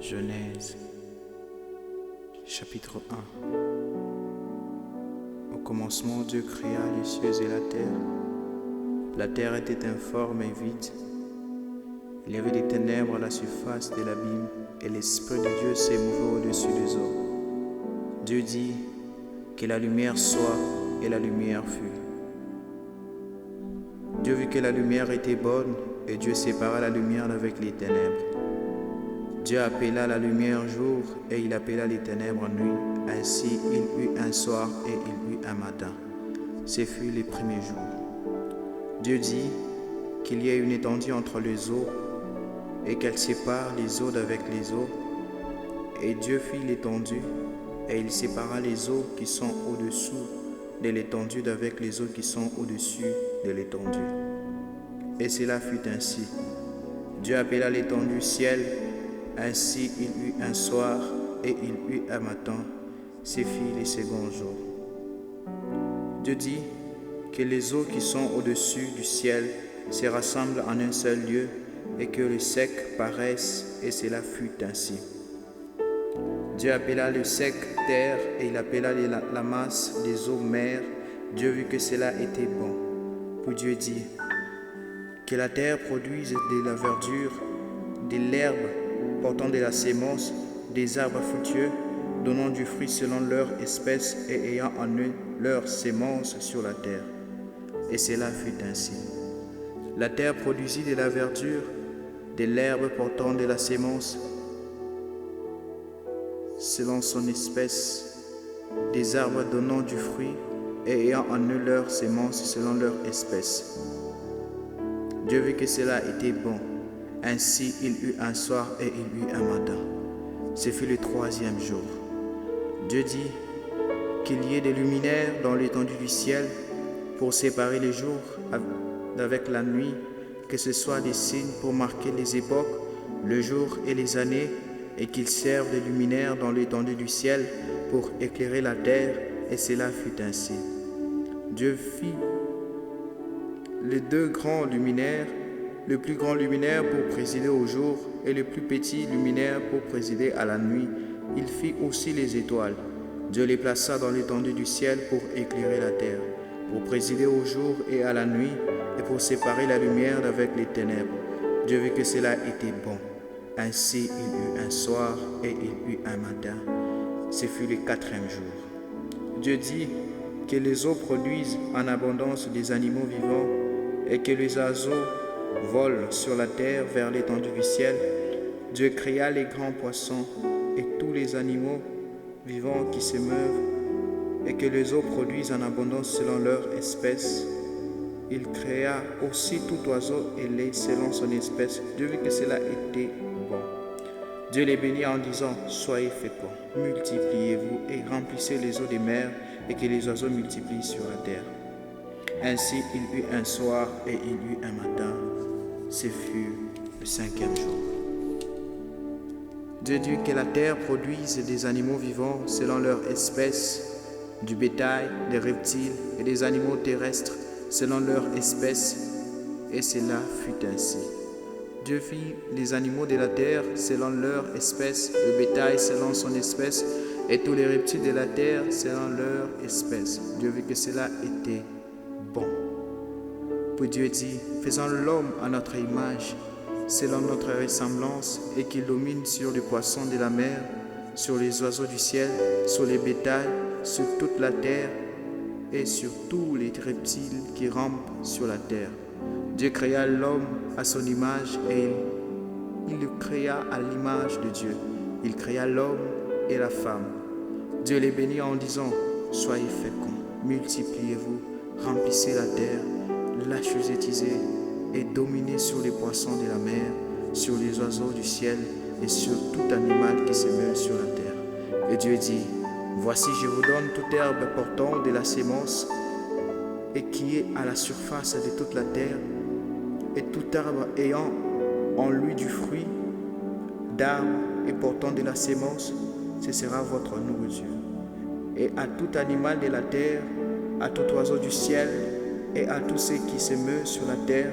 Genèse, chapitre 1. Au commencement, Dieu créa les cieux et la terre. La terre était informe et vide. Il y avait des ténèbres à la surface de l'abîme, et l'Esprit de Dieu s'émouvait au-dessus des eaux. Dieu dit que la lumière soit, et la lumière fut. Dieu vit que la lumière était bonne, et Dieu sépara la lumière d'avec les ténèbres. Dieu appela la lumière jour, et il appela les ténèbres nuit. Ainsi il eut un soir et il eut un matin. Ce fut les premiers jours. Dieu dit qu'il y ait une étendue entre les eaux, et qu'elle sépare les eaux d'avec les eaux. Et Dieu fit l'étendue, et il sépara les eaux qui sont au-dessous de l'étendue d'avec les eaux qui sont au-dessus de l'étendue. Et cela fut ainsi. Dieu appela l'étendue ciel. Ainsi il eut un soir et il eut un matin. Ce fut les seconds jours. Dieu dit que les eaux qui sont au-dessus du ciel se rassemblent en un seul lieu et que le sec paraisse, et cela fut ainsi. Dieu appela le sec terre et il appela la masse des eaux mer. Dieu vit que cela était bon. Puis Dieu dit que la terre produise de la verdure, de l'herbe portant de la sémence, des arbres fructueux, donnant du fruit selon leur espèce et ayant en eux leur sémence sur la terre. Et cela fut ainsi. La terre produisit de la verdure, de l'herbe portant de la sémence selon son espèce, des arbres donnant du fruit et ayant en eux leur sémence selon leur espèce. Dieu vit que cela était bon. Ainsi il eut un soir et il eut un matin. Ce fut le troisième jour. Dieu dit qu'il y ait des luminaires dans l'étendue du ciel pour séparer les jours d'avec la nuit, que ce soit des signes pour marquer les époques, le jour et les années, et qu'ils servent de luminaires dans l'étendue du ciel pour éclairer la terre, et cela fut ainsi. Dieu fit les deux grands luminaires, le plus grand luminaire pour présider au jour et le plus petit luminaire pour présider à la nuit. Il fit aussi les étoiles. Dieu les plaça dans l'étendue du ciel pour éclairer la terre, pour présider au jour et à la nuit, et pour séparer la lumière d'avec les ténèbres. Dieu vit que cela était bon. Ainsi il eut un soir et il eut un matin. Ce fut le quatrième jour. Dieu dit que les eaux produisent en abondance des animaux vivants et que les oiseaux volent sur la terre vers l'étendue du ciel. Dieu créa les grands poissons et tous les animaux vivants qui se meuvent et que les eaux produisent en abondance selon leur espèce. Il créa aussi tout oiseau ailé selon son espèce. Dieu vit que cela était bon. Dieu les bénit en disant: soyez féconds, multipliez-vous et remplissez les eaux des mers et que les oiseaux multiplient sur la terre. Ainsi il eut un soir et il eut un matin. Ce fut le cinquième jour. Dieu dit que la terre produise des animaux vivants selon leur espèce, du bétail, des reptiles et des animaux terrestres selon leur espèce, et cela fut ainsi. Dieu fit les animaux de la terre selon leur espèce, le bétail selon son espèce, et tous les reptiles de la terre selon leur espèce. Dieu vit que cela était bon. Puis Dieu dit: faisons l'homme à notre image, selon notre ressemblance, et qu'il domine sur les poissons de la mer, sur les oiseaux du ciel, sur les bétails, sur toute la terre, et sur tous les reptiles qui rampent sur la terre. Dieu créa l'homme à son image, et il le créa à l'image de Dieu. Il créa l'homme et la femme. Dieu les bénit en disant: soyez féconds, multipliez-vous, remplissez la terre, l'assujettissez et dominez sur les poissons de la mer, sur les oiseaux du ciel et sur tout animal qui se meut sur la terre. Et Dieu dit: voici, je vous donne toute herbe portant de la sémence et qui est à la surface de toute la terre, et tout arbre ayant en lui du fruit d'arbre et portant de la sémence, ce sera votre nourriture. Et à tout animal de la terre, à tout oiseau du ciel, et à tous ceux qui se meuvent sur la terre,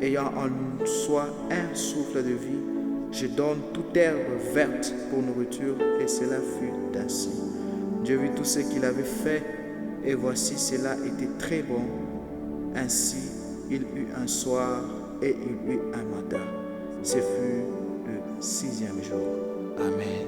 ayant en soi un souffle de vie, Je donne toute herbe verte pour nourriture, et cela fut ainsi. Dieu vit tout ce qu'il avait fait, et voici cela était très bon. Ainsi, il eut un soir et il eut un matin. Ce fut le 6e jour. Amen.